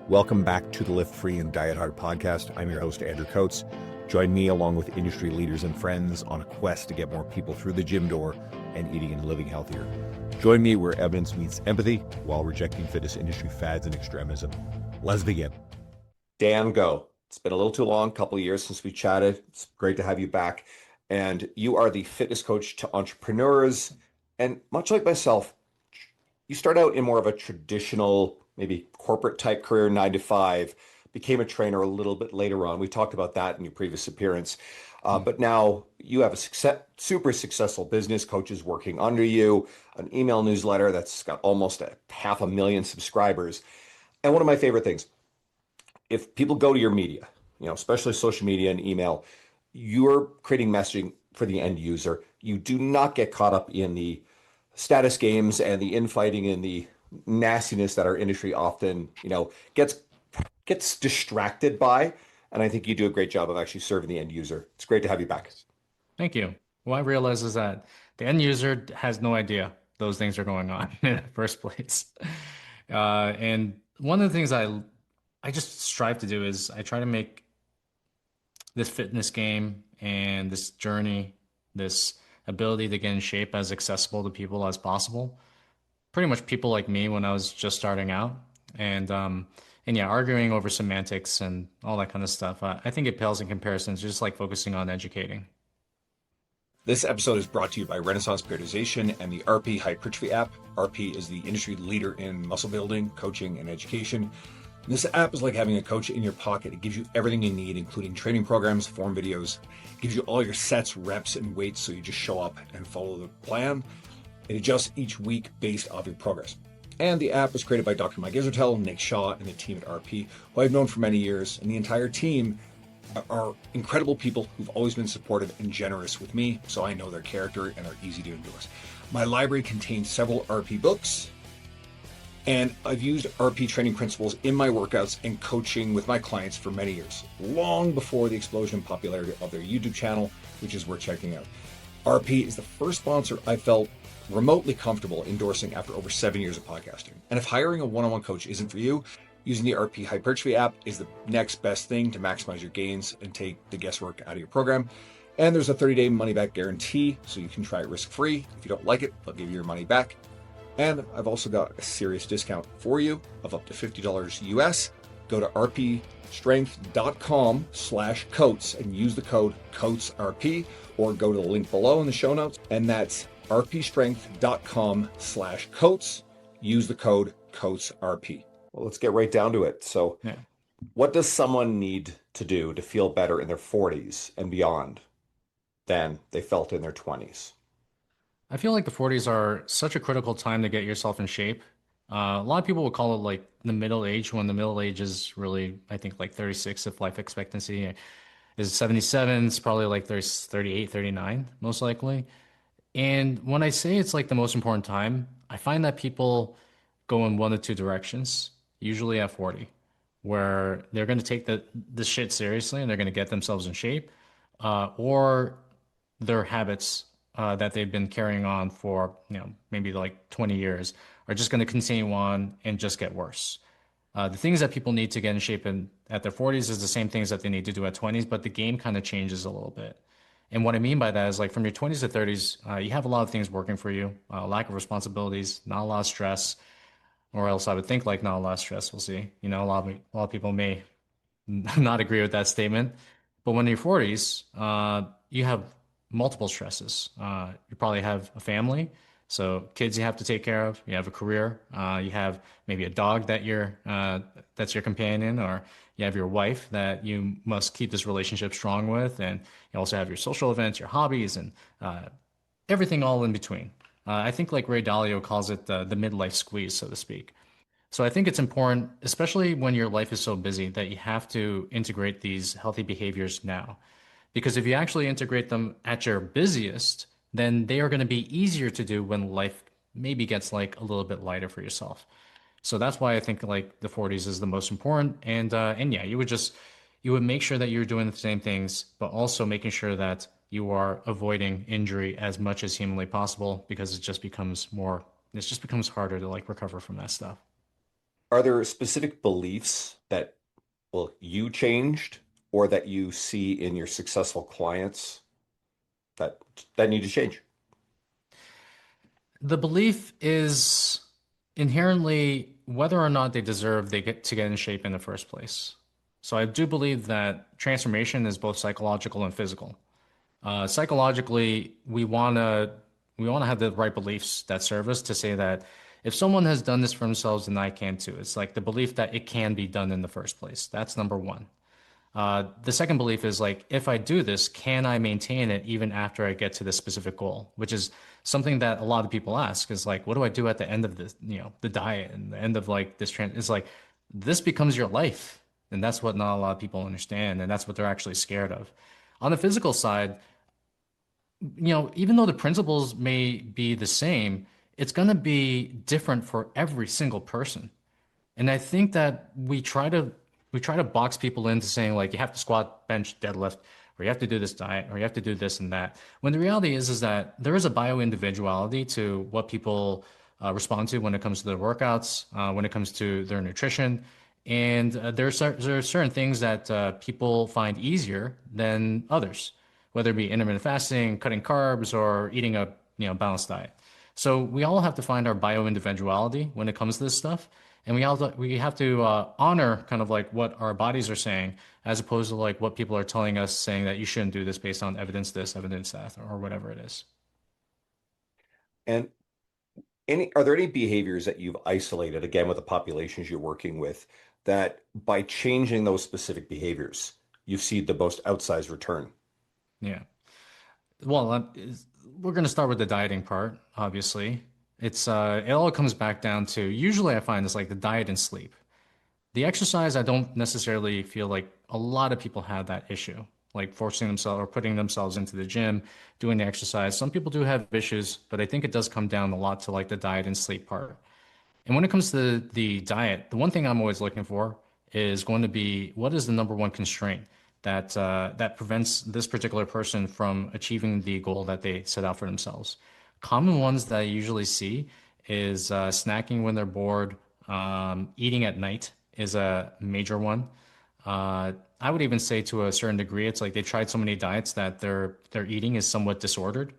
Welcome back to the Lift Free and Diet Hard podcast. I'm your host, Andrew Coates. Join me along with industry leaders and friends on a quest to get more people through the gym door and eating and living healthier. Join me where evidence meets empathy while rejecting fitness industry fads and extremism. Let's begin. Dan, go. It's been a little too long, couple of years since we chatted. It's great to have you back. And you are the fitness coach to entrepreneurs. And much like myself, you start out in more of a traditional, maybe corporate type career, 9 to 5, became a trainer a little bit later on. We talked about that in your previous appearance. But now you have a super successful business, coaches working under you, an email newsletter that's got almost 500,000 subscribers. And one of my favorite things, if people go to your media, especially social media and email, you're creating messaging for the end user. You do not get caught up in the status games and the infighting and the nastiness that our industry often, gets distracted by. And I think you do a great job of actually serving the end user. It's great to have you back. Thank you. What I realize is that the end user has no idea those things are going on in the first place. And one of the things I just strive to do is I try to make this fitness game and this journey, this ability to get in shape as accessible to people as possible. Pretty much people like me when I was just starting out. And yeah, arguing over semantics and all that kind of stuff. I think it pales in comparison. It's just like focusing on educating. This episode is brought to you by Renaissance Periodization and the RP Hypertrophy app. RP is the industry leader in muscle building, coaching, and education. This app is like having a coach in your pocket. It gives you everything you need, including training programs, form videos. It gives you all your sets, reps, and weights, so you just show up and follow the plan. It adjusts each week based off your progress. And the app was created by Dr. Mike Israetel, Nick Shaw, and the team at RP, who I've known for many years. And the entire team are incredible people who've always been supportive and generous with me, so I know their character and are easy to endorse. My library contains several RP books, and I've used RP training principles in my workouts and coaching with my clients for many years, long before the explosion in popularity of their YouTube channel, which is worth checking out. RP is the first sponsor I felt remotely comfortable endorsing after over 7 years of podcasting. And if hiring a one-on-one coach isn't for you, using the RP Hypertrophy app is the next best thing to maximize your gains and take the guesswork out of your program. And there's a 30-day money-back guarantee, so you can try it risk-free. If you don't like it, they'll give you your money back. And I've also got a serious discount for you of up to $50 US. Go to rpstrength.com/coats and use the code COATSRP, or go to the link below in the show notes, and that's rpstrength.com/coats. Use the code COATSRP. Well, let's get right down to it. So What does someone need to do to feel better in their 40s and beyond than they felt in their 20s? I feel like the 40s are such a critical time to get yourself in shape. A lot of people would call it like the middle age, when the middle age is really, I think, like 36 if life expectancy is 77. It's probably like there's 38, 39, most likely. And when I say it's like the most important time, I find that people go in one of two directions, usually at 40, where they're going to take the shit seriously and they're going to get themselves in shape, or their habits that they've been carrying on for, maybe like 20 years are just going to continue on and just get worse. The things that people need to get in shape at their 40s is the same things that they need to do at 20s, but the game kind of changes a little bit. And what I mean by that is, like, from your 20s to 30s, you have a lot of things working for you, lack of responsibilities, not a lot of stress, or else I would think like not a lot of stress. We'll see. A lot of people may not agree with that statement. But when you're 40s, you have multiple stresses. You probably have a family, so kids you have to take care of. You have a career. You have maybe a dog that's your companion, or you have your wife that you must keep this relationship strong with, and you also have your social events, your hobbies, and everything all in between. I think like Ray Dalio calls it the midlife squeeze, so to speak. So I think it's important, especially when your life is so busy, that you have to integrate these healthy behaviors now. Because if you actually integrate them at your busiest, then they are going to be easier to do when life maybe gets like a little bit lighter for yourself. So that's why I think like the 40s is the most important. And yeah, you would make sure that you're doing the same things, but also making sure that you are avoiding injury as much as humanly possible, because it just becomes harder to like recover from that stuff. Are there specific beliefs that, well, you changed or that you see in your successful clients that need to change? The belief is inherently whether or not they deserve they get to get in shape in the first place. So I do believe that transformation is both psychological and physical. Psychologically, we wanna have the right beliefs that serve us to say that if someone has done this for themselves, then I can too. It's like the belief that it can be done in the first place. That's number one. The second belief is like, if I do this, can I maintain it even after I get to this specific goal? Which is something that a lot of people ask is like, what do I do at the end of this, the diet and the end of like this trend? It's like, this becomes your life. And that's what not a lot of people understand. And that's what they're actually scared of. On the physical side, even though the principles may be the same, it's going to be different for every single person. And I think that we try to box people into saying like you have to squat, bench, deadlift, or you have to do this diet, or you have to do this and that. When the reality is that there is a bio individuality to what people respond to when it comes to their workouts, when it comes to their nutrition, and there are certain things that people find easier than others, whether it be intermittent fasting, cutting carbs, or eating a balanced diet. So we all have to find our bio individuality when it comes to this stuff. And we have to honor kind of like what our bodies are saying, as opposed to like what people are telling us, saying that you shouldn't do this based on evidence this, evidence that, or whatever it is. And are there any behaviors that you've isolated, again, with the populations you're working with, that by changing those specific behaviors, you've seen the most outsized return? Yeah. Well, we're going to start with the dieting part, obviously. It all comes back down to usually I find it's like the diet and sleep. The exercise, I don't necessarily feel like a lot of people have that issue, like forcing themselves or putting themselves into the gym, doing the exercise. Some people do have issues, but I think it does come down a lot to like the diet and sleep part. And when it comes to the diet, the one thing I'm always looking for is going to be what is the number one constraint that prevents this particular person from achieving the goal that they set out for themselves. Common ones that I usually see is snacking when they're bored, eating at night is a major one. I would even say to a certain degree, it's like they tried so many diets that their eating is somewhat disordered.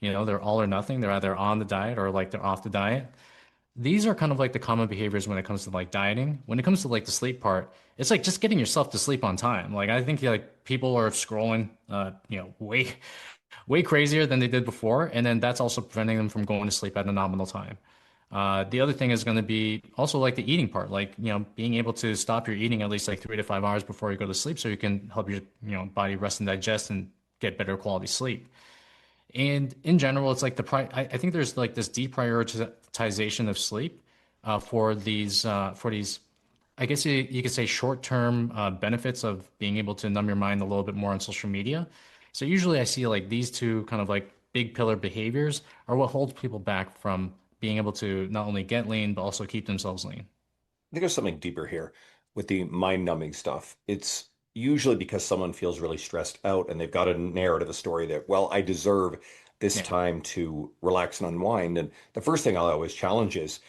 They're all or nothing. They're either on the diet or like they're off the diet. These are kind of like the common behaviors when it comes to like dieting. When it comes to like the sleep part, it's like just getting yourself to sleep on time. Like I think like people are scrolling, way crazier than they did before, and then that's also preventing them from going to sleep at a nominal time. The other thing is going to be also like the eating part, like being able to stop your eating at least like 3 to 5 hours before you go to sleep, so you can help your body rest and digest and get better quality sleep. And in general, it's like I think there's like this deprioritization of sleep for these, I guess you could say short-term benefits of being able to numb your mind a little bit more on social media. So usually I see like these two kind of like big pillar behaviors are what holds people back from being able to not only get lean, but also keep themselves lean. I think there's something deeper here with the mind-numbing stuff. It's usually because someone feels really stressed out and they've got a narrative, a story that, well, I deserve this Yeah. time to relax and unwind. And the first thing I'll always challenge is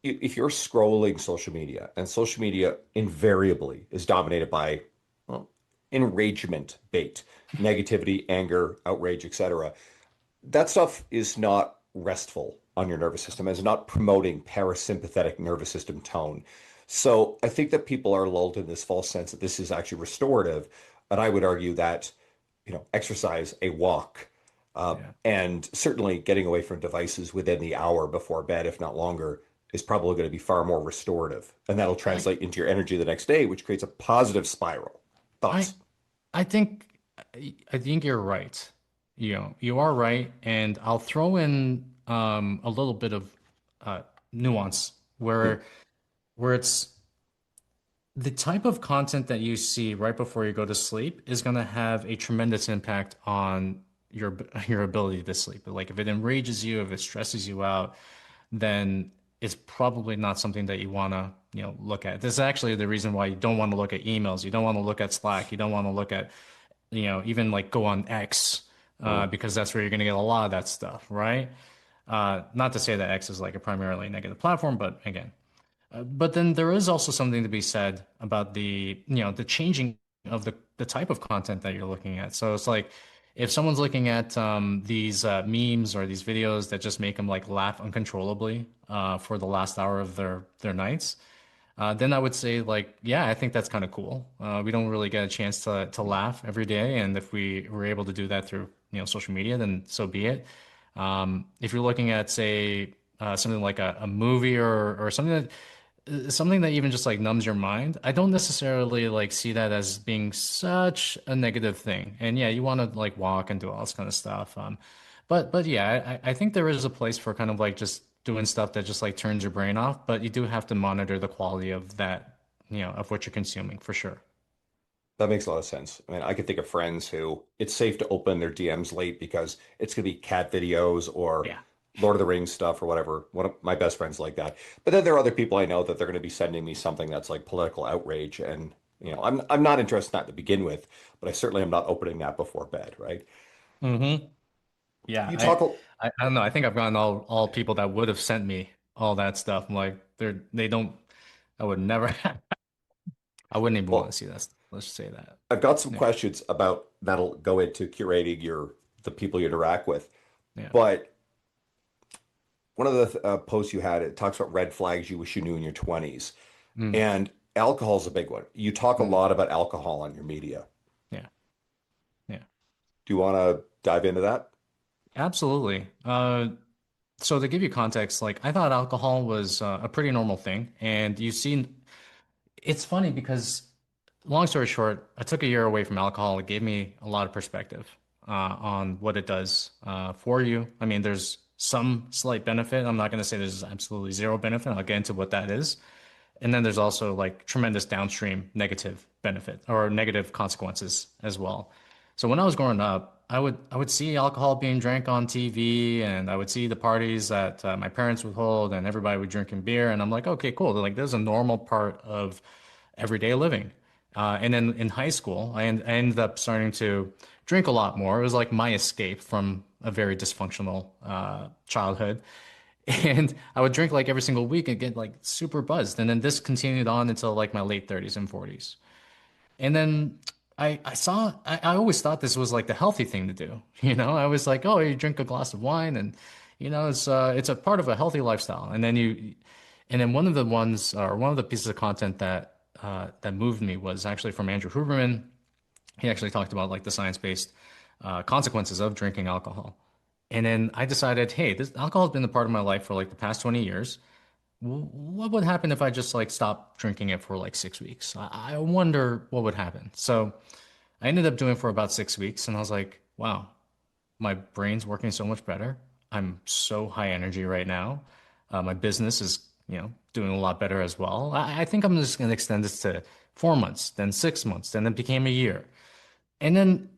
if you're scrolling social media, and social media invariably is dominated by, well, enragement bait, negativity, anger, outrage, etc., that stuff is not restful on your nervous system, is not promoting parasympathetic nervous system tone. So I think that people are lulled in this false sense that this is actually restorative. And I would argue that, exercise, a walk, Yeah. and certainly getting away from devices within the hour before bed, if not longer, is probably going to be far more restorative. And that'll I translate into your energy the next day, which creates a positive spiral. I Thoughts? I think I think you're right. You are right, and I'll throw in a little bit of uh, nuance Hmm. where it's the type of content that you see right before you go to sleep is going to have a tremendous impact on your ability to sleep. Like if it enrages you, if it stresses you out, then it's probably not something that you want to, look at. This is actually the reason why you don't want to look at emails. You don't want to look at Slack. You don't want to look at, even like go on X, Hmm. because that's where you're going to get a lot of that stuff, right? Not to say that X is like a primarily negative platform, but again. But then there is also something to be said about the changing of the type of content that you're looking at. So it's like if someone's looking at these memes or these videos that just make them like laugh uncontrollably for the last hour of their nights, then I would say like, yeah, I think that's kind of cool. We don't really get a chance to laugh every day, and if we were able to do that through social media, then so be it. If you're looking at say something like a movie or something that even just like numbs your mind, I don't necessarily like see that as being such a negative thing. And yeah, you want to like walk and do all this kind of stuff. But yeah, I think there is a place for kind of like just doing stuff that just like turns your brain off, but you do have to monitor the quality of that, of what you're consuming for sure. That makes a lot of sense. I mean, I could think of friends who it's safe to open their DMs late because it's going to be cat videos or Yeah. Lord of the Rings stuff or whatever. One of my best friends like that. But then there are other people I know that they're going to be sending me something that's like political outrage, and I'm not interested in that to begin with, but I certainly am not opening that before bed, right? Hmm. Yeah, You talk. I don't know. I think I've gotten all people that would have sent me all that stuff. I'm like they don't. I would never. I wouldn't even want to Well, see that stuff. Let's just say that. I've got some Yeah. questions about that'll go into curating the people you interact with. Yeah. But one of the posts you had, it talks about red flags you wish you knew in your 20s. Mm, And alcohol is a big one. You talk a mm, lot about alcohol on your media. yeah. Yeah. Do you want to dive into that? Absolutely. So to give you context, like I thought alcohol was a pretty normal thing, and you've seen. It's funny because, long story short, I took a year away from alcohol. It gave me a lot of perspective on what it does for you. I mean, there's some slight benefit. I'm not going to say there's absolutely zero benefit. I'll get into what that is. And then there's also like tremendous downstream negative benefit or negative consequences as well. So when I was growing up, I would see alcohol being drank on TV, and I would see the parties that my parents would hold, and everybody would drinking beer, and I'm like, okay, cool. Like there's a normal part of everyday living. And then in high school, I ended up starting to drink a lot more. It was like my escape from a very dysfunctional childhood. And I would drink like every single week and get like super buzzed. And then this continued on until like my late 30s and 40s. And then I always thought this was like the healthy thing to do. I was like, oh, you drink a glass of wine and it's a part of a healthy lifestyle. And then one of the pieces of content that moved me was actually from Andrew Huberman. He actually talked about like the science-based consequences of drinking alcohol. And then I decided, hey, this alcohol has been a part of my life for like the past 20 years. What would happen if I just like stopped drinking it for like 6 weeks? I wonder what would happen. So I ended up doing it for about 6 weeks, and I was like, wow, my brain's working so much better. I'm so high energy right now. My business is, doing a lot better as well. I think I'm just going to extend this to 4 months, then 6 months, then it became a year. And then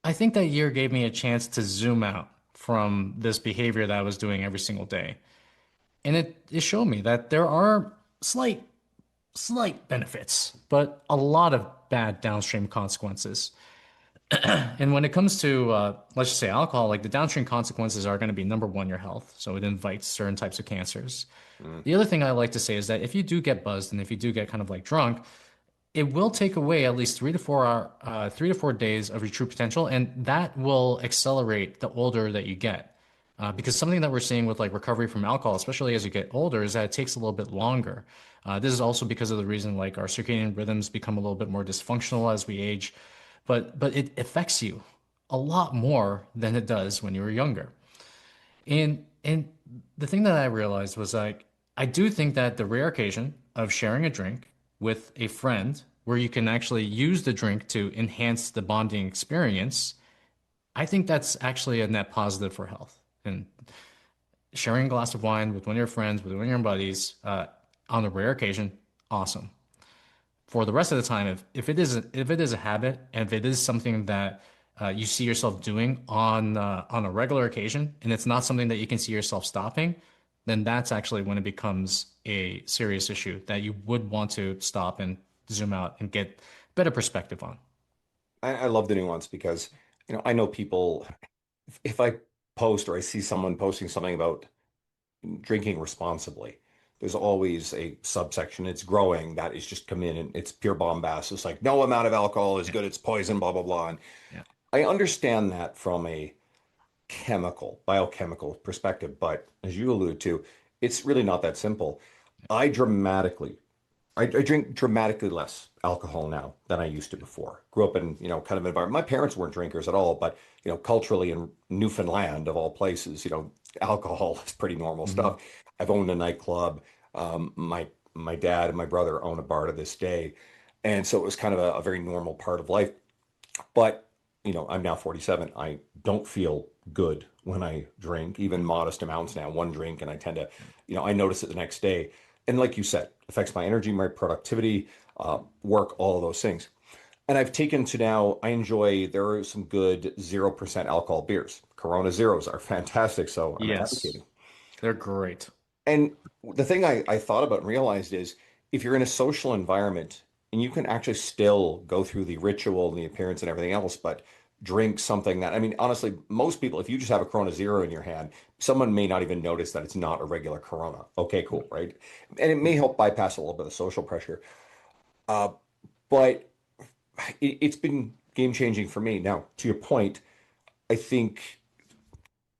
I think that year gave me a chance to zoom out from this behavior that I was doing every single day. And it showed me that there are slight benefits, but a lot of bad downstream consequences. And when it comes to, let's just say alcohol, like the downstream consequences are going to be number one, your health. So it invites certain types of cancers. Mm. The other thing I like to say is that if you do get buzzed and if you do get kind of like drunk, it will take away at least 3 to 4 days of your true potential, and that will accelerate the older that you get. Because something that we're seeing with like recovery from alcohol, especially as you get older, is that it takes a little bit longer. This is also because of the reason like our circadian rhythms become a little bit more dysfunctional as we age, but it affects you a lot more than it does when you were younger. And the thing that I realized was like I do think that the rare occasion of sharing a drink with a friend where you can actually use the drink to enhance the bonding experience, I think that's actually a net positive for health. And sharing a glass of wine with one of your friends, with one of your buddies, on a rare occasion, awesome. For the rest of the time, if it is a habit and if it is something that you see yourself doing on a regular occasion, and it's not something that you can see yourself stopping, then that's actually when it becomes a serious issue that you would want to stop and zoom out and get better perspective on. I love the nuance because, I know people, if I post or I see someone posting something about drinking responsibly, there's always a subsection. It's growing that is just come in and it's pure bombast. It's like no amount of alcohol is Yeah. good. It's poison, blah, blah, blah. And Yeah. I understand that from a biochemical perspective, but as you allude to, it's really not that simple. I dramatically I drink dramatically less alcohol now than I used to before. Grew up in, kind of environment. My parents weren't drinkers at all, but, culturally in Newfoundland, of all places, alcohol is pretty normal Hmm. stuff. I've owned a nightclub. My dad and my brother own a bar to this day. And so it was kind of a very normal part of life. But, I'm now 47. I don't feel good when I drink, even modest amounts now, one drink, and I tend to, I notice it the next day. And like you said, affects my energy, my productivity, work, all of those things. And I've taken to now, I enjoy, there are some good 0% alcohol beers. Corona Zeros are fantastic. So I'm Yes, advocating. they're great. And the thing I thought about and realized is if you're in a social environment and you can actually still go through the ritual and the appearance and everything else, but drink something that, I mean, honestly, most people, if you just have a Corona Zero in your hand, someone may not even notice that it's not a regular Corona. Okay, cool, right? And it may help bypass a little bit of social pressure. Uh, but it's been game changing for me. Now, to your point, I think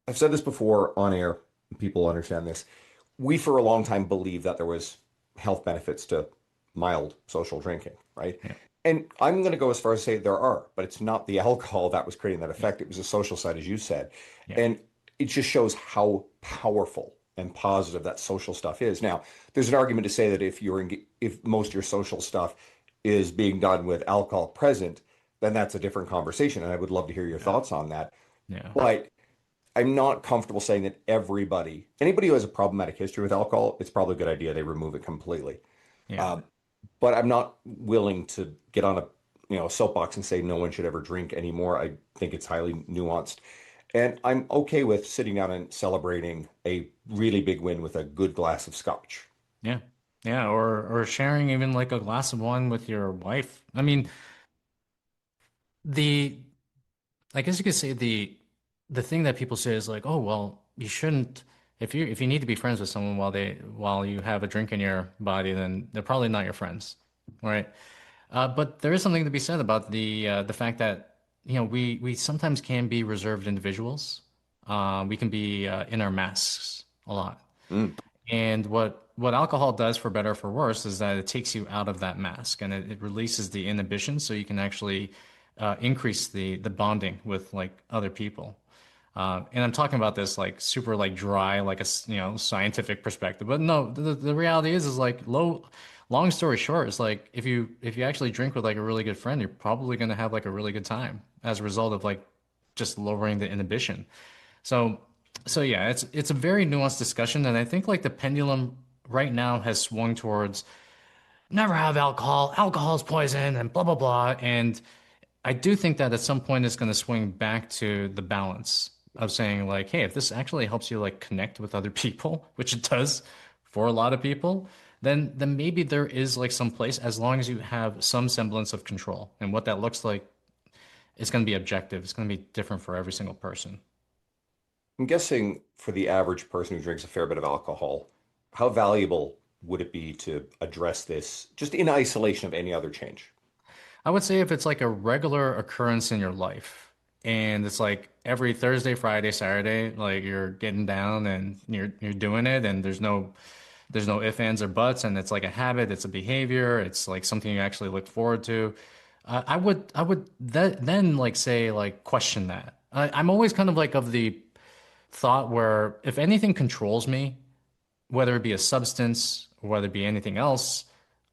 I've said this before on air, people understand this. We for a long time believed that there was health benefits to mild social drinking, right? Yeah. And I'm going to go as far as say there are, but it's not the alcohol that was creating that Yeah. effect. It was the social side, as you said. Yeah. And it just shows how powerful and positive that social stuff is. Now, there's an argument to say that if most of your social stuff is being done with alcohol present, then that's a different conversation. And I would love to hear your Yeah. thoughts on that. Yeah. But I'm not comfortable saying that anybody who has a problematic history with alcohol, it's probably a good idea they remove it completely. Yeah. Um, but I'm not willing to get on a soapbox and say no one should ever drink anymore. I think it's highly nuanced, and I'm okay with sitting down and celebrating a really big win with a good glass of scotch. Yeah. Yeah. Or sharing even like a glass of wine with your wife. I mean, the I guess you could say the thing that people say is like, oh well, you shouldn't if you need to be friends with someone while you have a drink in your body, then they're probably not your friends, right? But there is something to be said about the fact that we sometimes can be reserved individuals. We can be in our masks a lot. Mm. And what alcohol does for better or for worse is that it takes you out of that mask and it releases the inhibition so you can actually increase the bonding with like other people. And I'm talking about this like super like dry, like scientific perspective. But no, the reality is like long story short, it's like if you actually drink with like a really good friend, you're probably gonna have like a really good time as a result of like just lowering the inhibition. So, so yeah, it's a very nuanced discussion, and I think like the pendulum right now has swung towards never have alcohol, alcohol's poison, and blah blah blah. And I do think that at some point it's going to swing back to the balance of saying like, hey, if this actually helps you like connect with other people, which it does for a lot of people, then maybe there is like some place as long as you have some semblance of control. And what that looks like is going to be objective. It's going to be different for every single person. I'm guessing for the average person who drinks a fair bit of alcohol, how valuable would it be to address this just in isolation of any other change? I would say if it's like a regular occurrence in your life and it's like every Thursday, Friday, Saturday, like you're getting down and you're doing it and there's no ifs, ands, or buts, and it's like a habit, it's a behavior, it's like something you actually look forward to. I would then like say like question that. I'm always kind of like of the thought where if anything controls me, whether it be a substance or whether it be anything else,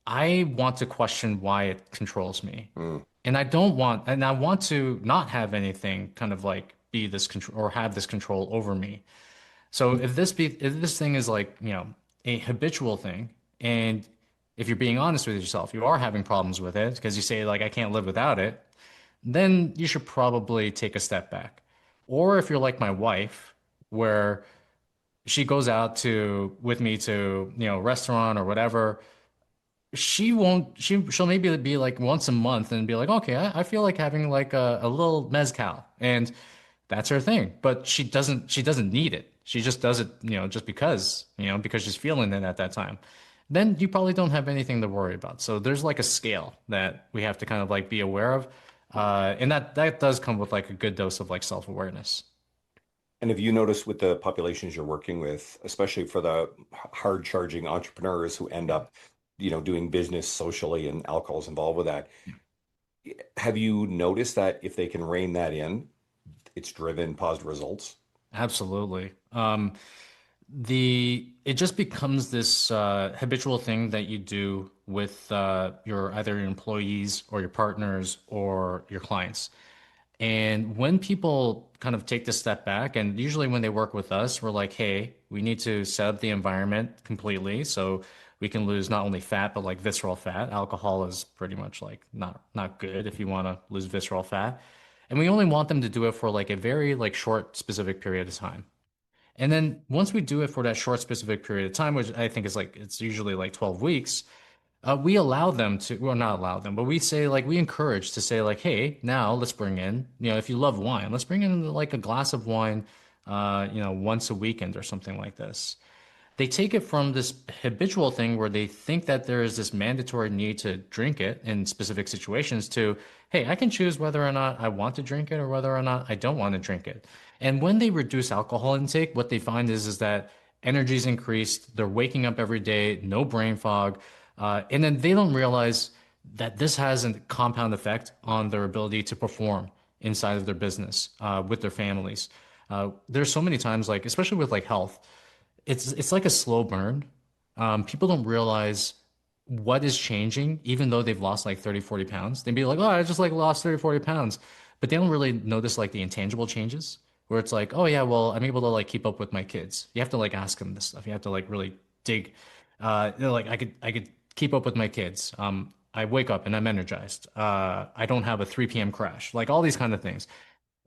I want to question why it controls me. Mm. And I want to not have anything kind of like be this control or have this control over me. So if this thing is like, a habitual thing, and if you're being honest with yourself, you are having problems with it because you say like I can't live without it, then you should probably take a step back. Or if you're like my wife, where she goes out to with me to, restaurant or whatever, she'll maybe be like once a month and be like, okay, I feel like having like a little mezcal, and that's her thing. But she doesn't need it. She just does it, just because, because she's feeling it at that time. Then you probably don't have anything to worry about. So there's like a scale that we have to kind of like be aware of. And that does come with like a good dose of like self-awareness. And have you noticed with the populations you're working with, especially for the hard charging entrepreneurs who end up, doing business socially and alcohol's involved with that, have you noticed that if they can rein that in, it's driven positive results? Absolutely. It just becomes this habitual thing that you do with your either your employees or your partners or your clients. And when people kind of take this step back, and usually when they work with us, we're like, hey, we need to set up the environment completely so we can lose not only fat, but like visceral fat. Alcohol is pretty much like not good if you want to lose visceral fat. And we only want them to do it for like a very like short specific period of time. And then once we do it for that short specific period of time, which I think is like it's usually like 12 weeks, we allow them to, well, not allow them, but we say like we encourage to say like, hey, now let's bring in, if you love wine, let's bring in like a glass of wine, once a weekend or something like this. They take it from this habitual thing where they think that there is this mandatory need to drink it in specific situations to, hey, I can choose whether or not I want to drink it or whether or not I don't want to drink it. And when they reduce alcohol intake, what they find is that energy's increased, they're waking up every day, no brain fog, and then they don't realize that this has a compound effect on their ability to perform inside of their business, with their families. There's so many times, like especially with like health, it's like a slow burn. People don't realize what is changing, even though they've lost like 30, 40 pounds. They'd be like, oh, I just like lost 30, 40 pounds. But they don't really notice like the intangible changes where it's like, oh yeah, well, I'm able to like keep up with my kids. You have to like ask them this stuff. You have to like really dig. Like I could keep up with my kids. I wake up and I'm energized. I don't have a 3 p.m. crash. Like all these kind of things,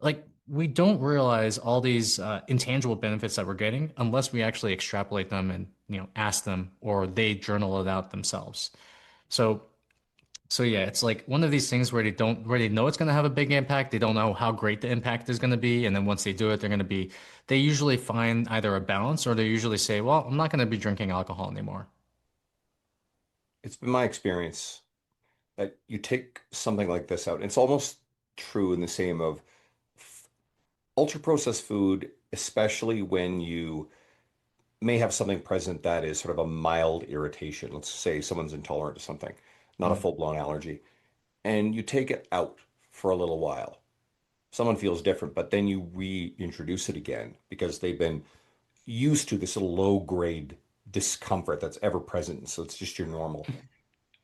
like we don't realize all these intangible benefits that we're getting unless we actually extrapolate them and ask them or they journal it out themselves. So yeah, it's like one of these things where they know it's going to have a big impact. They don't know how great the impact is going to be, and then once they do it, they usually find either a balance or they usually say, well, I'm not going to be drinking alcohol anymore. It's been my experience that you take something like this out. It's almost true in the same of ultra processed food, especially when you may have something present that is sort of a mild irritation. Let's say someone's intolerant to something, not a Mm. full-blown allergy, and you take it out for a little while. Someone feels different, but then you reintroduce it again because they've been used to this low grade discomfort that's ever present. So it's just your normal.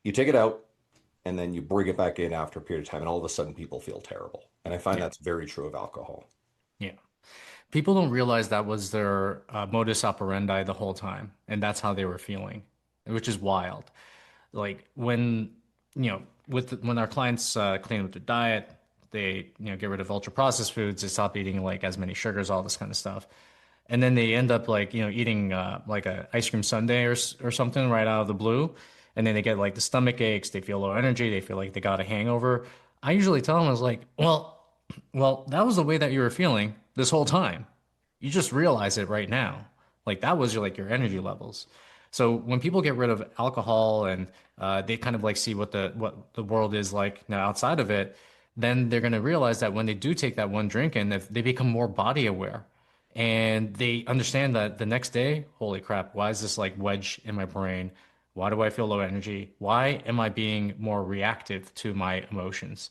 You take it out and then you bring it back in after a period of time, and all of a sudden people feel terrible. And I find Yeah, that's very true of alcohol. yeah. People don't realize that was their modus operandi the whole time, and that's how they were feeling, which is wild. Like when when our clients clean up their diet, they get rid of ultra processed foods, they stop eating like as many sugars, all this kind of stuff, and then they end up like eating like a ice cream sundae or something right out of the blue, and then they get like the stomach aches, they feel low energy, they feel like they got a hangover. I usually tell them, I was like, well, that was the way that you were feeling this whole time. You just realize it right now. Like that was your energy levels. So when people get rid of alcohol and they kind of like see what the world is like now outside of it, then they're going to realize that when they do take that one drink and if they become more body aware and they understand that the next day, holy crap, why is this like wedge in my brain? Why do I feel low energy? Why am I being more reactive to my emotions?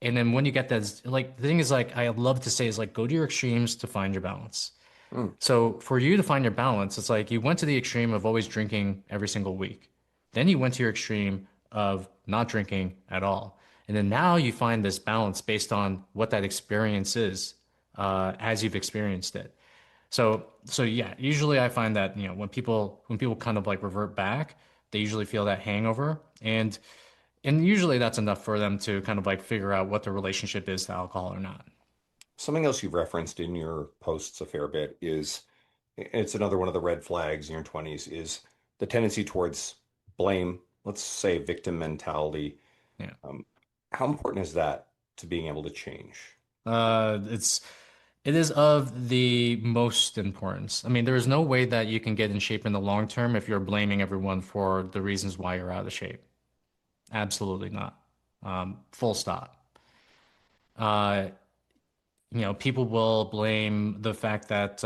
And then when you get that, like the thing is like I love to say is like go to your extremes to find your balance. Mm. So for you to find your balance, it's like you went to the extreme of always drinking every single week. Then you went to your extreme of not drinking at all. And then now you find this balance based on what that experience is, as you've experienced it. So yeah, usually I find that, when people kind of like revert back, they usually feel that hangover. And usually that's enough for them to kind of like figure out what the relationship is to alcohol or not. Something else you've referenced in your posts a fair bit is it's another one of the red flags in your 20s is the tendency towards blame, let's say victim mentality. Yeah. Um, how important is that to being able to change? It's It is of the most importance. I mean, there is no way that you can get in shape in the long term if you're blaming everyone for the reasons why you're out of shape. Absolutely not. Full stop. Uh, people will blame the fact that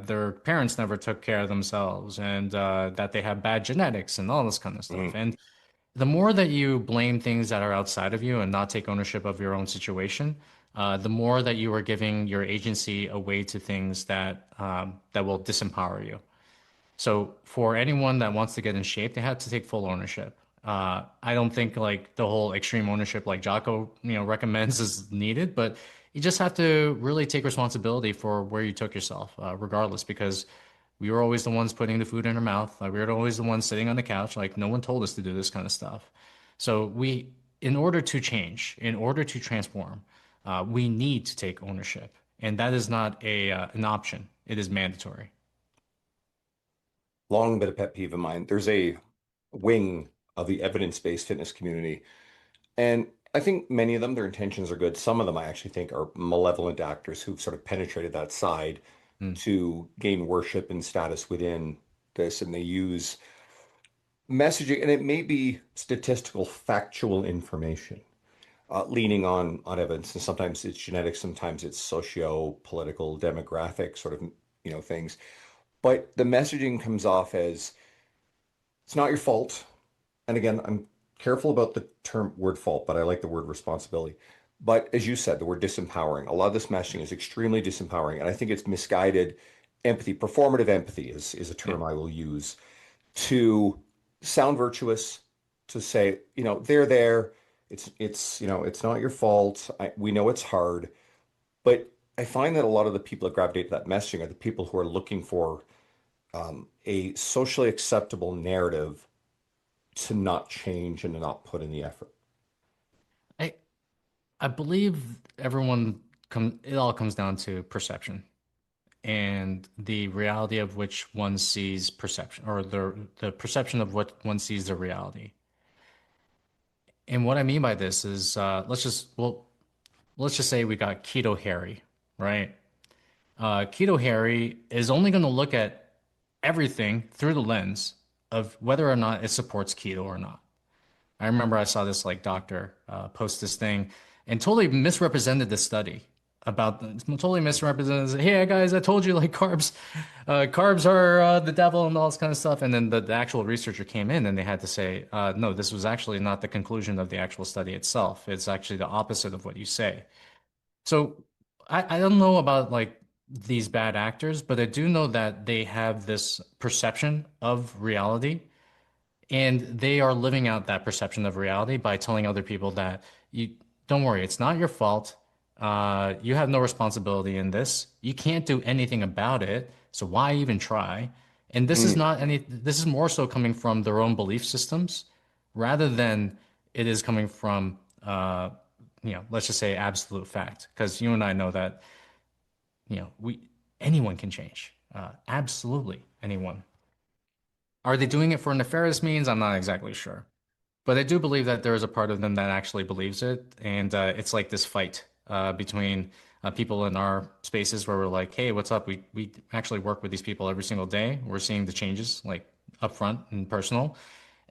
their parents never took care of themselves and that they have bad genetics and all this kind of stuff. Mm. And the more that you blame things that are outside of you and not take ownership of your own situation, the more that you are giving your agency away to things that will disempower you. So for anyone that wants to get in shape, they have to take full ownership. I don't think like the whole extreme ownership like Jocko, recommends is needed, but you just have to really take responsibility for where you took yourself, regardless, because we were always the ones putting the food in our mouth. Like, we were always the ones sitting on the couch. Like, no one told us to do this kind of stuff. So in order to change, in order to transform, we need to take ownership, and that is not an option. It is mandatory. Long been a pet peeve of mine. There's a wing of the evidence-based fitness community, and I think many of them, their intentions are good. Some of them I actually think are malevolent actors who've sort of penetrated that side Mm. to gain worship and status within this, and they use messaging, and it may be statistical, factual information, leaning on evidence, and sometimes it's genetics, sometimes it's socio-political, demographic sort of things. But the messaging comes off as it's not your fault. And again, I'm careful about the term word fault, but I like the word responsibility. But as you said, the word disempowering, a lot of this messaging is extremely disempowering. And I think it's misguided empathy. Performative empathy is a Yeah. term I will use to sound virtuous, to say, they're there. It's not your fault. We know it's hard. But I find that a lot of the people that gravitate to that messaging are the people who are looking for a socially acceptable narrative to not change and to not put in the effort. I I believe it all comes down to perception and the reality of which one sees perception, or the perception of what one sees the reality. And what I mean by this is let's just say we got Keto Harry, right? Keto Harry is only going to look at everything through the lens of whether or not it supports keto or not. I remember I saw this like doctor post this thing and totally misrepresented the study totally misrepresented. Hey guys, I told you like carbs are the devil and all this kind of stuff. And then the actual researcher came in and they had to say, no, this was actually not the conclusion of the actual study itself. It's actually the opposite of what you say. So I don't know about like these bad actors, but I do know that they have this perception of reality, and they are living out that perception of reality by telling other people that you don't worry, it's not your fault. You have no responsibility in this. You can't do anything about it. So why even try? And Mm. this is more so coming from their own belief systems rather than it is coming from, let's just say absolute fact. Because you and I know that, anyone can change. Absolutely anyone. Are they doing it for nefarious means? I'm not exactly sure. But I do believe that there is a part of them that actually believes it, and it's like this fight between people in our spaces where we're like, "Hey, what's up? We actually work with these people every single day. We're seeing the changes like upfront and personal."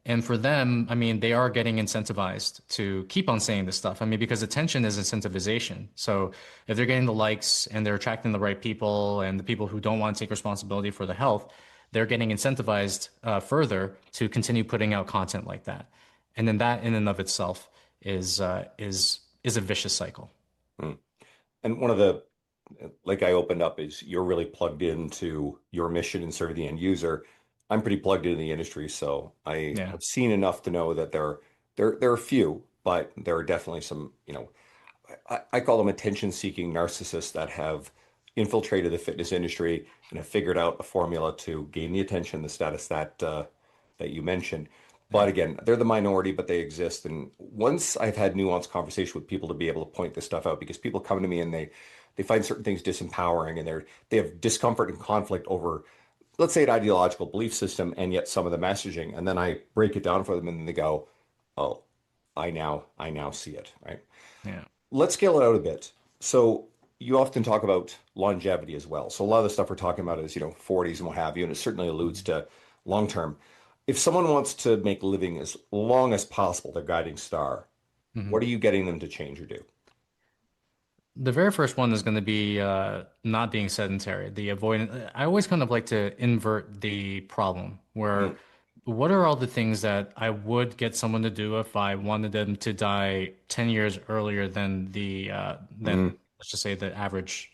And for them, I mean, they are getting incentivized to keep on saying this stuff. I mean, because attention is incentivization. So if they're getting the likes and they're attracting the right people and the people who don't want to take responsibility for the health, they're getting incentivized further to continue putting out content like that. And then that in and of itself is a vicious cycle. Mm. And one of the, like I opened up, is you're really plugged into your mission and serving the end user. I'm pretty plugged into the industry, so I Yeah. have seen enough to know that there are few, but there are definitely some, I call them attention-seeking narcissists that have infiltrated the fitness industry and have figured out a formula to gain the attention, the status that you mentioned. But Yeah. again, they're the minority, but they exist. And once I've had nuanced conversation with people to be able to point this stuff out, because people come to me and they find certain things disempowering, and they have discomfort and conflict over, let's say, an ideological belief system, and yet some of the messaging, and then I break it down for them, and then they go, "Oh, I now see it," right? Yeah. Let's scale it out a bit. So you often talk about longevity as well. So a lot of the stuff we're talking about is, 40s and what have you, and it certainly alludes to long term. If someone wants to make living as long as possible, their guiding star, Mhm. what are you getting them to change or do? The very first one is going to be not being sedentary. The avoidant. I always kind of like to invert the problem where Mm, what are all the things that I would get someone to do if I wanted them to die 10 years earlier than mm, let's just say the average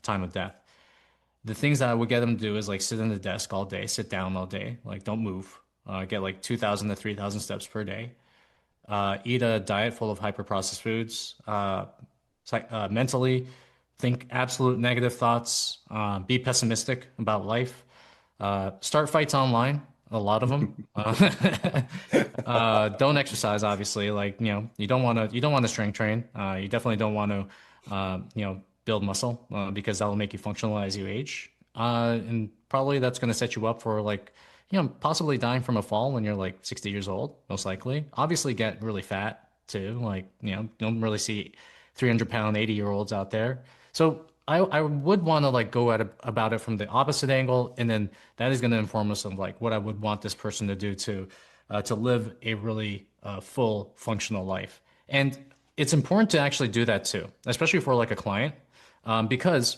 time of death. The things that I would get them to do is like sit in the desk all day, sit down all day, like don't move, get like 2,000 to 3,000 steps per day, eat a diet full of hyper processed foods, mentally think absolute negative thoughts, be pessimistic about life, start fights online, a lot of them. Don't exercise, obviously. Like, you don't want to strength train. You definitely don't want to, build muscle because that will make you functional as you age. And probably that's going to set you up for like, possibly dying from a fall when you're like 60 years old, most likely. Obviously, get really fat too. Like, don't really see 300-pound 80-year-olds out there. So I would want to like go about it from the opposite angle, and then that is going to inform us of like what I would want this person to do to live a really full functional life. And it's important to actually do that too, especially for like a client, because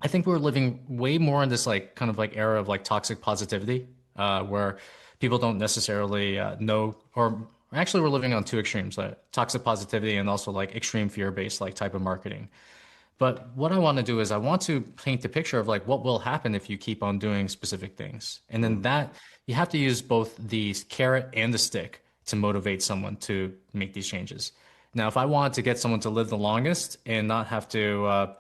I think we're living way more in this like kind of like era of like toxic positivity, where people don't necessarily know, or actually we're living on two extremes, like toxic positivity and also like extreme fear-based like type of marketing. But what I want to do is I want to paint the picture of like what will happen if you keep on doing specific things. And then mm. that you have to use both the carrot and the stick to motivate someone to make these changes. Now, if I wanted to get someone to live the longest and not have to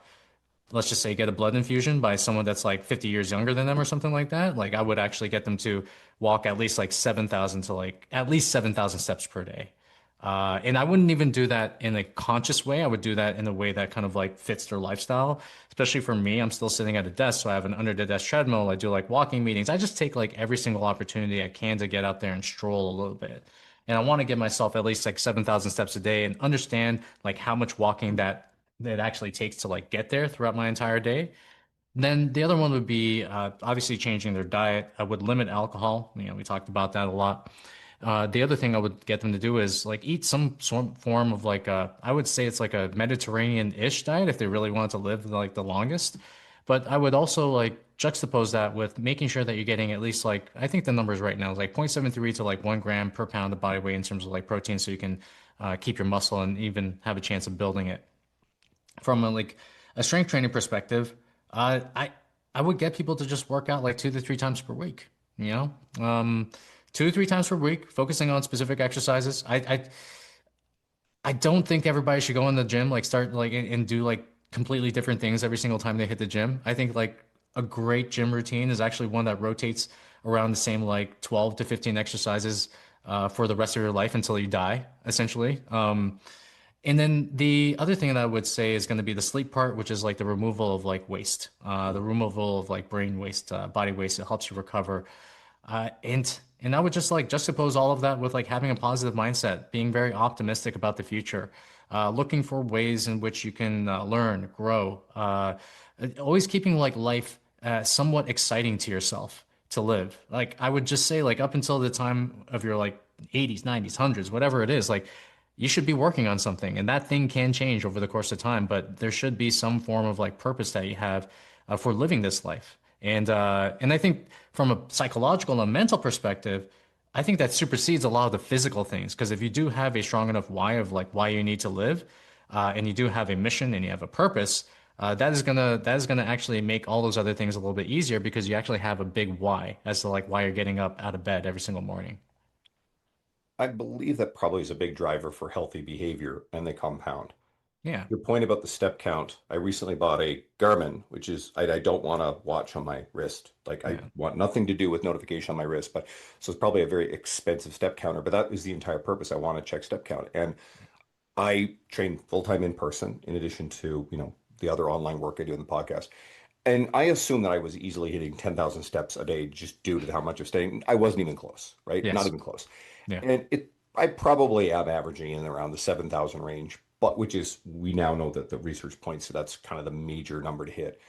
let's just say get a blood infusion by someone that's like 50 years younger than them or something like that, like I would actually get them to walk at least like 7,000 to like at least 7,000 steps per day. And I wouldn't even do that in a conscious way. I would do that in a way that kind of like fits their lifestyle. Especially for me, I'm still sitting at a desk, so I have an under the desk treadmill. I do like walking meetings. I just take like every single opportunity I can to get out there and stroll a little bit. And I want to give myself at least like 7,000 steps a day and understand like how much walking that actually takes to like get there throughout my entire day. Then the other one would be obviously changing their diet. I would limit alcohol. We talked about that a lot. The other thing I would get them to do is like eat some form of like I would say it's like a Mediterranean-ish diet if they really wanted to live like the longest. But I would also like juxtapose that with making sure that you're getting at least like I think the numbers right now is like 0.73 to like 1 gram per pound of body weight in terms of like protein, so you can keep your muscle and even have a chance of building it from a strength training perspective, uh, I I would get people to just work out like 2 to 3 times per week. You know, 2 to 3 times per week, focusing on specific exercises. I don't think everybody should go in the gym like start like and do like completely different things every single time they hit the gym. I think like a great gym routine is actually one that rotates around the same like 12 to 15 exercises for the rest of your life until you die, essentially. And then the other thing that I would say is going to be the sleep part, which is like the removal of like waste, the removal of like brain waste, body waste. It helps you recover. And I would just like juxtapose all of that with like having a positive mindset, being very optimistic about the future, looking for ways in which you can learn, grow, always keeping like life somewhat exciting to yourself to live. Like I would just say like up until the time of your like 80s, 90s, hundreds, whatever it is, like you should be working on something and that thing can change over the course of time, but there should be some form of like purpose that you have for living this life. And I think from a psychological and mental perspective, I think that supersedes a lot of the physical things because if you do have a strong enough why of like why you need to live, and you do have a mission and you have a purpose, that is gonna actually make all those other things a little bit easier because you actually have a big why as to like why you're getting up out of bed every single morning. I believe that probably is a big driver for healthy behavior and they compound. Yeah, Your point about the step count, I recently bought a Garmin, which is I don't want to watch on my wrist. Like I yeah, want nothing to do with notification on my wrist, but so it's probably a very expensive step counter, but that is the entire purpose. I want to check step count. And I train full time in person in addition to, the other online work I do in the podcast. And I assume that I was easily hitting 10,000 steps a day just due to how much of staying. I wasn't even close, right? Not yes, even close. yeah, And I probably am averaging in around the 7,000 range but which is, we now know that the research points to that's kind of the major number to hit.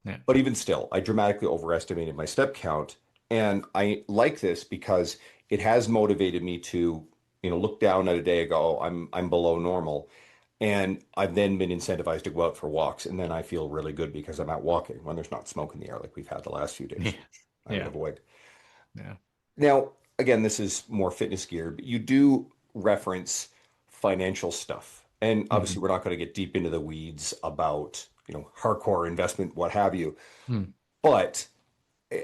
Yeah. But even still, I dramatically overestimated my step count. And I like this because it has motivated me to, look down at a day and go, oh, I'm below normal. And I've then been incentivized to go out for walks. And then I feel really good because I'm out walking when there's not smoke in the air like we've had the last few days, Yeah. which I would Yeah. avoid. Yeah. Now, again, this is more fitness gear, but you do reference financial stuff. And obviously, Hmm. we're not going to get deep into the weeds about, hardcore investment, what have you. Hmm. But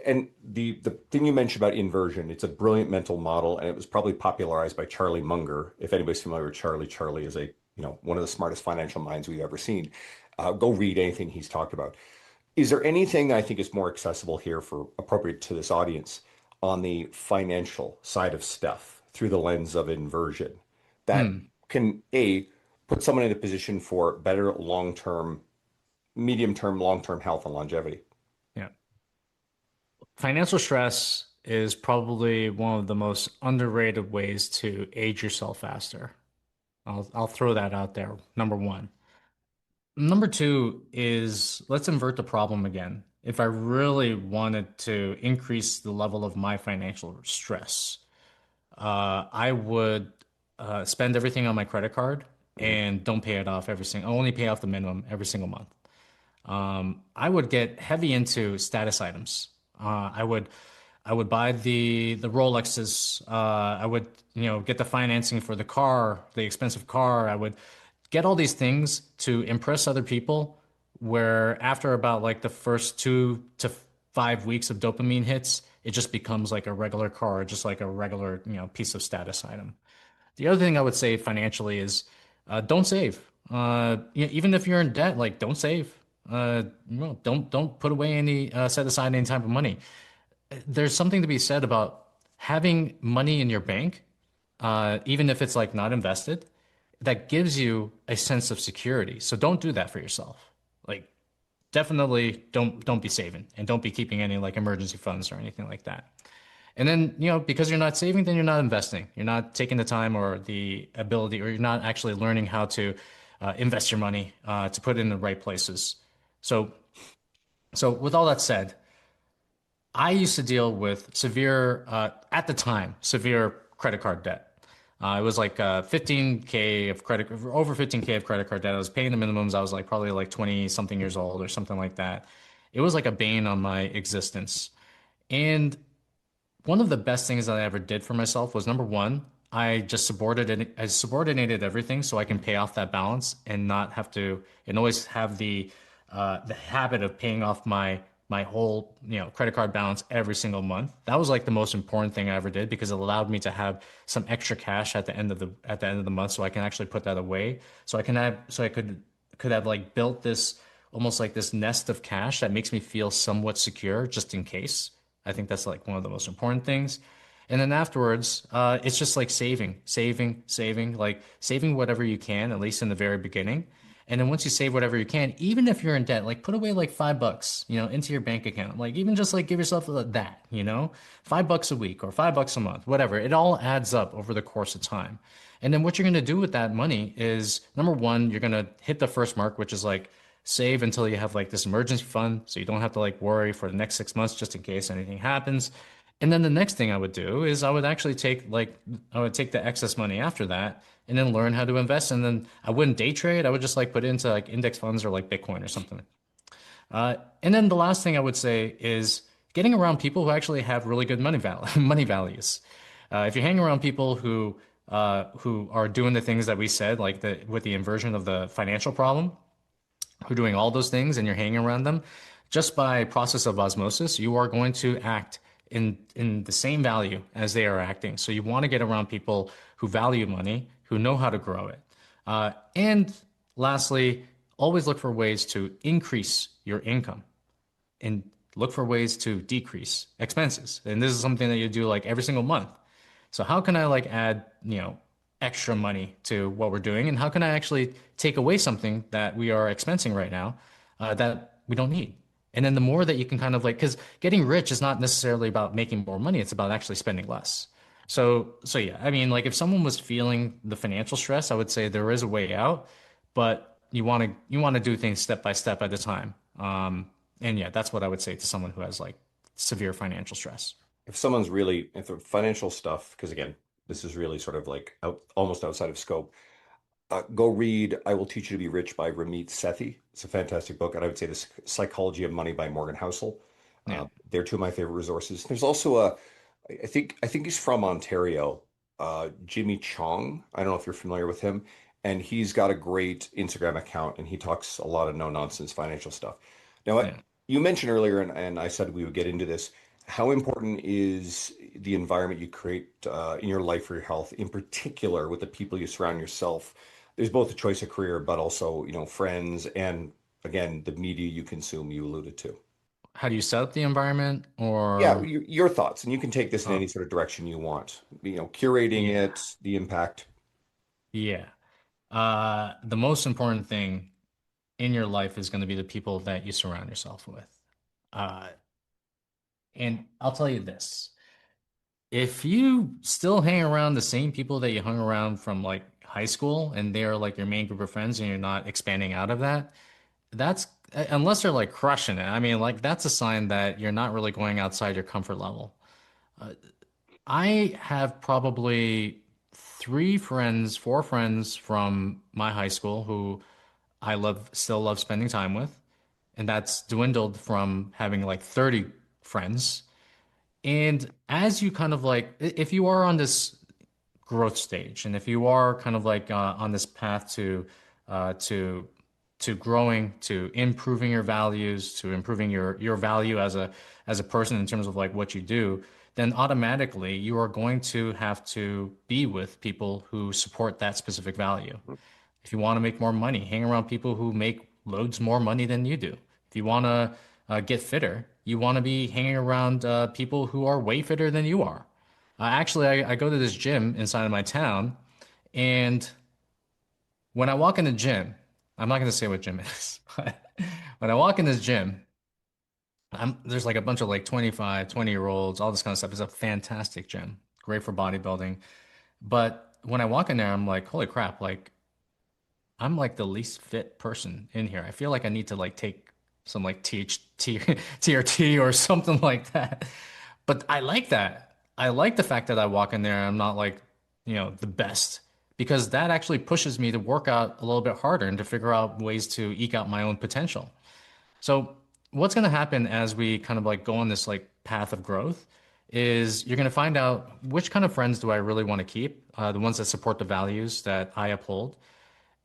and the thing you mentioned about inversion, it's a brilliant mental model, and it was probably popularized by Charlie Munger. If anybody's familiar with Charlie, Charlie is one of the smartest financial minds we've ever seen. Go read anything he's talked about. Is there anything I think is more accessible here for appropriate to this audience on the financial side of stuff through the lens of inversion that Hmm. can put someone in a position for better long-term, medium-term, long-term health and longevity? Yeah. Financial stress is probably one of the most underrated ways to age yourself faster. I'll throw that out there. Number one. Number two is let's invert the problem again. If I really wanted to increase the level of my financial stress, I would spend everything on my credit card Mhm. and don't pay it off every single, only pay off the minimum every single month. I would get heavy into status items. I would buy the Rolexes. I would get the financing for the car, the expensive car. I would get all these things to impress other people. Where after about like the first 2 to 5 weeks of dopamine hits, it just becomes like a regular car, just like a regular piece of status item. The other thing I would say financially is don't save. Even if you're in debt, like don't save. Don't put away any set aside any type of money. There's something to be said about having money in your bank, even if it's like not invested, that gives you a sense of security. So don't do that for yourself. Like definitely don't be saving and don't be keeping any like emergency funds or anything like that. And then, because you're not saving, then you're not investing. You're not taking the time or the ability, or you're not actually learning how to invest your money to put it in the right places. So, so with all that said, I used to deal with severe, at the time, severe credit card debt. It was like 15K of credit, over 15K of credit card debt. I was paying the minimums. I was like probably like 20 something years old or something like that. It was like a bane on my existence. And one of the best things that I ever did for myself was number one, I subordinated everything so I can pay off that balance and not have to, and always have the habit of paying off my whole, credit card balance every single month. That was like the most important thing I ever did because it allowed me to have some extra cash at the end of the month so I can actually put that away. So I could have like built this almost like this nest of cash that makes me feel somewhat secure just in case. I think that's like one of the most important things. And then afterwards, it's just like saving, like saving whatever you can, at least in the very beginning. And then once you save whatever you can, even if you're in debt, like put away like $5, into your bank account. Like even just like give yourself that, $5 a week or $5 a month, whatever. It all adds up over the course of time. And then what you're going to do with that money is number one, you're going to hit the first mark, which is like save until you have like this emergency fund so you don't have to like worry for the next 6 months just in case anything happens. And then the next thing I would do is I would actually I would take the excess money after that and then learn how to invest. And then I wouldn't day trade. I would just like put it into like index funds or like Bitcoin or something. And then the last thing I would say is getting around people who actually have really good money values. If you hang around people who are doing the things that we said, like with the inversion of the financial problem, who are doing all those things and you're hanging around them, just by process of osmosis, you are going to act in the same value as they are acting. So you want to get around people who value money, who know how to grow it. And lastly, always look for ways to increase your income and look for ways to decrease expenses. And this is something that you do like every single month. So how can I like add, extra money to what we're doing? And how can I actually take away something that we are expensing right now that we don't need? And then the more that you can kind of like, because getting rich is not necessarily about making more money, it's about actually spending less. So yeah, I mean, like if someone was feeling the financial stress, I would say there is a way out, but you want to do things step by step at a time. And yeah, that's what I would say to someone who has like severe financial stress. If someone's really, if the financial stuff, because again, this is really sort of like almost outside of scope. Go read I Will Teach You to Be Rich by Ramit Sethi. It's a fantastic book. And I would say The Psychology of Money by Morgan Housel. Yeah, They're two of my favorite resources. There's also I think he's from Ontario, Jimmy Chong. I don't know if you're familiar with him. And he's got a great Instagram account and he talks a lot of no nonsense financial stuff. Now, yeah. you mentioned earlier, and I said we would get into this. How important is the environment you create in your life for your health, in particular with the people you surround yourself? There's both a choice of career, but also, friends and again, the media you consume, you alluded to. How do you set up the environment Yeah, or your thoughts, and you can take this in oh, any sort of direction you want. Curating yeah. it, the impact. Yeah. The most important thing in your life is going to be the people that you surround yourself with. Uh, and I'll tell you this. If you still hang around the same people that you hung around from like high school and they're like your main group of friends and you're not expanding out of that, that's unless they're like crushing it. I mean, like that's a sign that you're not really going outside your comfort level. Uh, I have probably three friends, four friends from my high school who still love spending time with. And that's dwindled from having like 30 friends. And as you kind of like, if you are on this growth stage, and if you are kind of like on this path uh, to to growing, to improving your values, to improving your value as a person in terms of like what you do, then automatically you are going to have to be with people who support that specific value. If you want to make more money, hang around people who make loads more money than you do. If you want to get fitter, you want to be hanging around people who are way fitter than you are. Actually, I go to this gym inside of my town, and when I walk in the gym, I'm not going to say what gym it is, but when I walk in this gym, there's like a bunch of like 25, 20-year-olds, all this kind of stuff. It's a fantastic gym, great for bodybuilding. But when I walk in there, I'm like, holy crap, like I'm like the least fit person in here. I feel like I need to like take some like TRT or something like that. But I like that. I like the fact that I walk in there and I'm not like, the best because that actually pushes me to work out a little bit harder and to figure out ways to eke out my own potential. So what's going to happen as we kind of like go on this like path of growth is you're going to find out which kind of friends do I really want to keep, the ones that support the values that I uphold.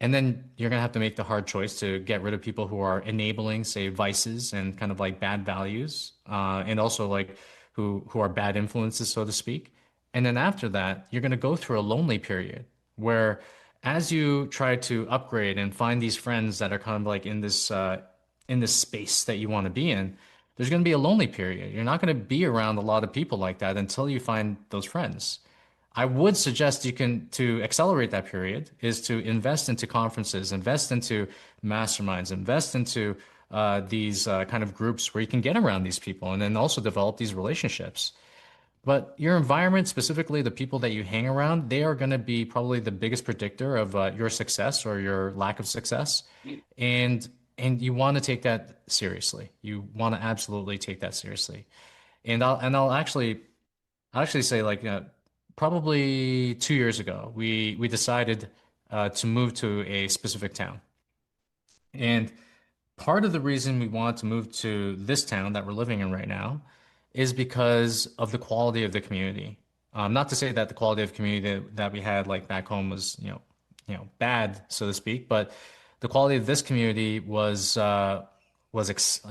And then you're gonna have to make the hard choice to get rid of people who are enabling, say, vices and kind of like bad values, and also like who are bad influences, so to speak. And then after that, you're gonna go through a lonely period where, as you try to upgrade and find these friends that are kind of like in this space that you want to be in, there's gonna be a lonely period. You're not gonna be around a lot of people like that until you find those friends. I would suggest you can to accelerate that period is to invest into conferences, invest into masterminds, invest into these kind of groups where you can get around these people and then also develop these relationships. But your environment, specifically the people that you hang around, they are going to be probably the biggest predictor of your success or your lack of success. And you want to take that seriously. You want to absolutely take that seriously. I'll actually say like probably 2 years ago, we decided to move to a specific town. And part of the reason we wanted to move to this town that we're living in right now is because of the quality of the community. Not to say that the quality of community that we had like back home was, bad, so to speak, but the quality of this community I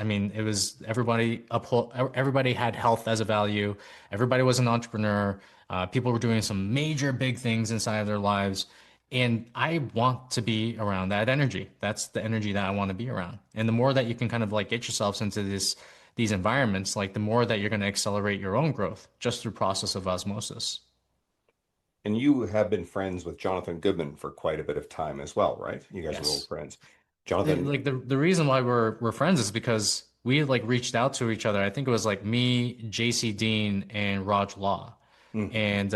mean, it was everybody had health as a value. Everybody was an entrepreneur. People were doing some major big things inside of their lives. And I want to be around that energy. That's the energy that I want to be around. And the more that you can kind of like get yourselves into these environments, like the more that you're going to accelerate your own growth just through process of osmosis. And you have been friends with Jonathan Goodman for quite a bit of time as well, right? You guys are old Yes. friends. Jonathan, Like the reason why we're friends is because we like reached out to each other. I think it was like me, JC Dean, and Raj Law. mm, And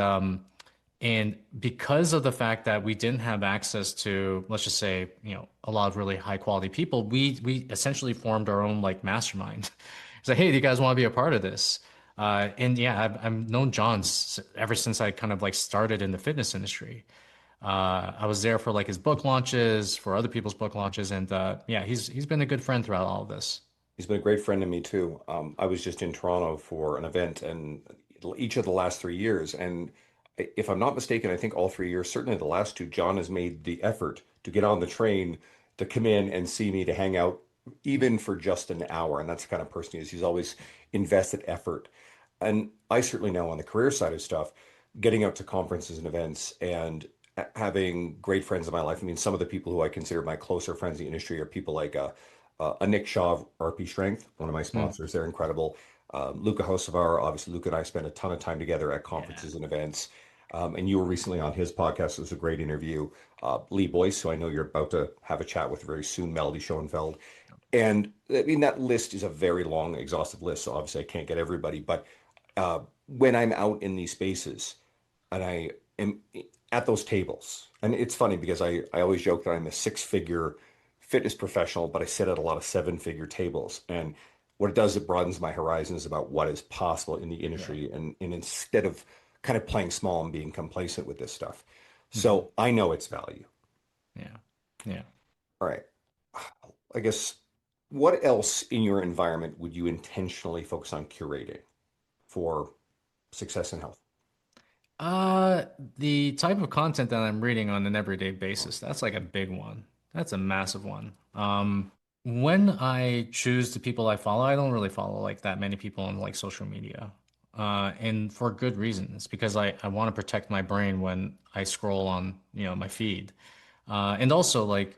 And because of the fact that we didn't have access to, let's just say, a lot of really high quality people, we essentially formed our own like mastermind. It's like, hey, do you guys want to be a part of this? And yeah, I've known John ever since I kind of like started in the fitness industry. I was there for like his book launches, for other people's book launches, and yeah, he's been a good friend throughout all of this. He's been a great friend to me too. I was just in Toronto for an event, and each of the last 3 years, and if I'm not mistaken, I think all 3 years, certainly the last two, John has made the effort to get on the train to come in and see me to hang out, even for just an hour. And that's the kind of person he is. He's always invested effort. And I certainly know on the career side of stuff, getting out to conferences and events and having great friends in my life. I mean, some of the people who I consider my closer friends in the industry are people like a Nick Shaw of RP Strength, one of my Mm, sponsors. They're incredible. Luca Hocevar, obviously, Luca and I spend a ton of time together at yeah. conferences and events. And you were recently on his podcast. It was a great interview. Lee Boyce, who I know you're about to have a chat with very soon, Melody Schoenfeld. And I mean, that list is a very long, exhaustive list. So obviously, I can't get everybody. But when I'm out in these spaces and I am at those tables, and it's funny because I always joke that I'm a six-figure fitness professional, but I sit at a lot of seven-figure tables. And what it does, it broadens my horizons about what is possible in the Right. industry. And instead of kind of playing small and being complacent with this stuff. Hmm. So I know its value. Yeah. Yeah. All right. I guess what else in your environment would you intentionally focus on curating for success and health? Uh, the type of content that I'm reading on an everyday basis, that's like a big one. That's a massive one. When I choose the people I follow, I don't really follow like that many people on like social media. And for good reasons, because I want to protect my brain when I scroll on, my feed. And also like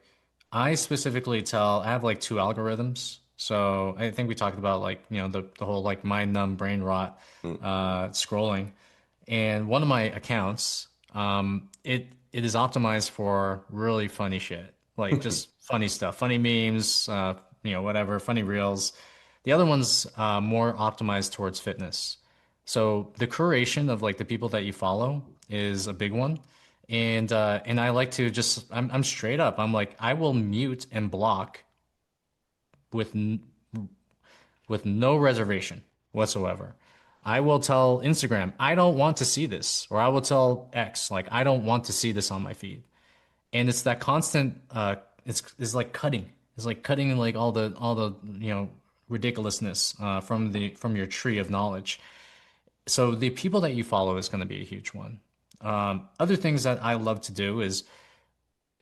I specifically I have like two algorithms. So I think we talked about like, the whole like mind numb brain rot Mm. scrolling. And one of my accounts, it is optimized for really funny shit, like just funny stuff, funny memes, whatever, funny reels. The other one's more optimized towards fitness. So the curation of like the people that you follow is a big one. And I like to just I'm straight up. I'm like I will mute and block with with no reservation whatsoever. I will tell Instagram, I don't want to see this, or I will tell X, like, I don't want to see this on my feed. And it's that constant, it's like cutting. It's like cutting like all the ridiculousness from your tree of knowledge. So the people that you follow is going to be a huge one. Other things that I love to do is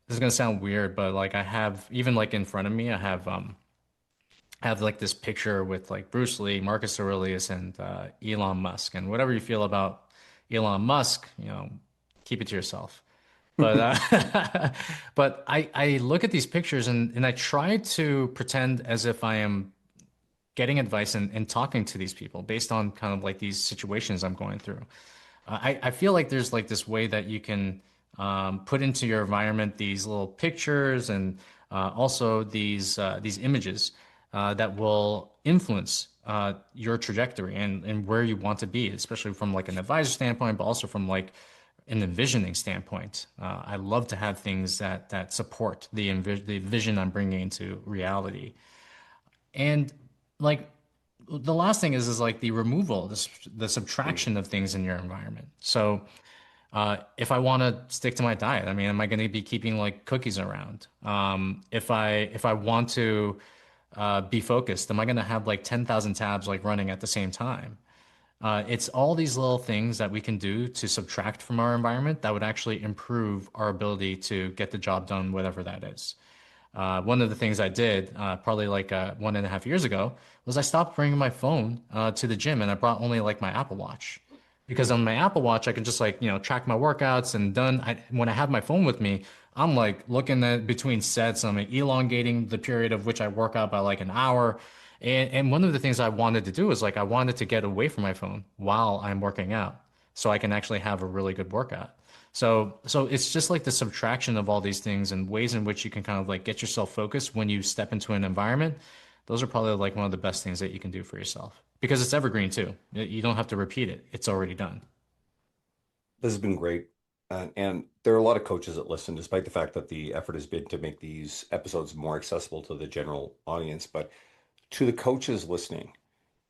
this is going to sound weird, but like I have even like in front of me, I have like this picture with like Bruce Lee, Marcus Aurelius, and Elon Musk. And whatever you feel about Elon Musk, keep it to yourself. But but I look at these pictures and I try to pretend as if I am getting advice and talking to these people based on kind of like these situations I'm going through. I feel like there's like this way that you can put into your environment these little pictures and also these images that will influence your trajectory and where you want to be, especially from like an advisor standpoint, but also from like an envisioning standpoint. I love to have things that support the vision I'm bringing into reality. And like the last thing is like the removal, the subtraction of things in your environment. So if I want to stick to my diet, I mean, am I going to be keeping like cookies around? If I want to be focused, am I going to have like 10,000 tabs like running at the same time? It's all these little things that we can do to subtract from our environment that would actually improve our ability to get the job done, whatever that is. One of the things I did probably like 1.5 years ago was I stopped bringing my phone to the gym and I brought only like my Apple Watch because on my Apple Watch I can just like track my workouts and done. When I have my phone with me, I'm like looking at between sets. I'm like, elongating the period of which I work out by like an hour. And one of the things I wanted to do is like I wanted to get away from my phone while I'm working out so I can actually have a really good workout. So it's just like the subtraction of all these things and ways in which you can kind of like get yourself focused when you step into an environment. Those are probably like one of the best things that you can do for yourself because it's evergreen too. You don't have to repeat it. It's already done. This has been great. And there are a lot of coaches that listen, despite the fact that the effort has been to make these episodes more accessible to the general audience. But to the coaches listening,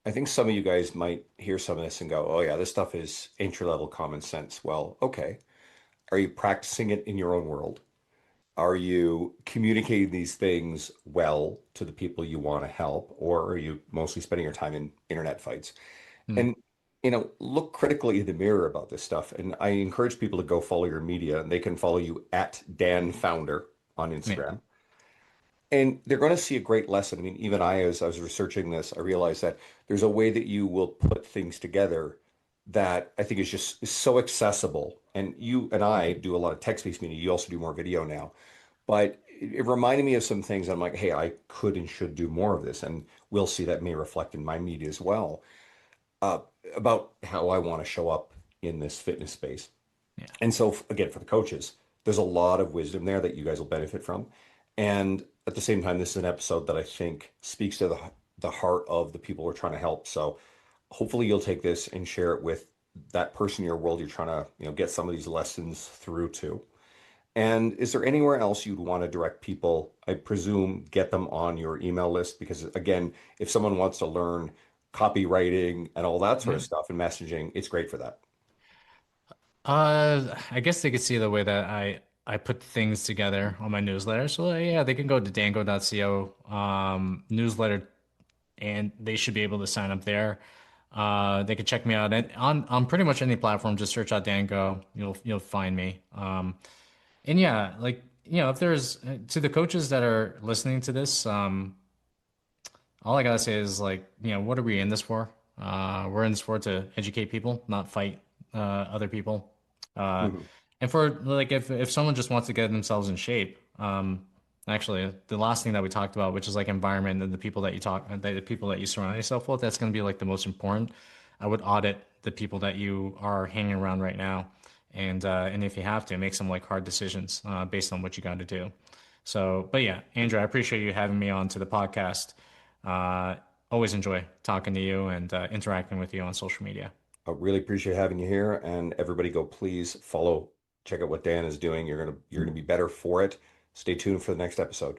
I think some of you guys might hear some of this and go, oh, yeah, this stuff is entry level common sense. Well, okay. Are you practicing it in your own world? Are you communicating these things well to the people you want to help, or are you mostly spending your time in internet fights? Hmm. And look critically in the mirror about this stuff. And I encourage people to go follow your media, and they can follow you at Dan Founder on Yeah. Instagram. And they're going to see a great lesson. I mean, even as I was researching this, I realized that there's a way that you will put things together that I think is so accessible. And you and I do a lot of text-based media. You also do more video now. But it reminded me of some things. I'm like, hey, I could and should do more of this. And we'll see that may reflect in my media as well, uh, about how I want to show up in this fitness space. Yeah. And so, again, for the coaches, there's a lot of wisdom there that you guys will benefit from. And at the same time, this is an episode that I think speaks to the heart of the people we're trying to help. So hopefully you'll take this and share it with that person in your world you're trying to, get some of these lessons through to. And is there anywhere else you'd want to direct people? I presume get them on your email list because, again, if someone wants to learn copywriting and all that sort Yeah. of stuff and messaging, it's great for that. I guess they could see the way that I put things together on my newsletter. So yeah, they can go to dango.co newsletter and they should be able to sign up there. They could check me out and on pretty much any platform. Just search out Dango. You'll find me. And yeah, like if there's to the coaches that are listening to this, all I gotta say is like, what are we in this for? We're in this for to educate people, not fight other people. Uh, Mhm. and for like, if someone just wants to get themselves in shape, actually, the last thing that we talked about, which is like environment and the people that you surround yourself with, that's gonna be like the most important. I would audit the people that you are hanging around right now, and if you have to, make some like hard decisions based on what you got to do. So, but yeah, Andrew, I appreciate you having me on to the podcast. Uh, Always enjoy talking to you and interacting with you on social media. I really appreciate having you here, and everybody go please follow, check out what Dan is doing. You're gonna be better for it. Stay tuned for the next episode.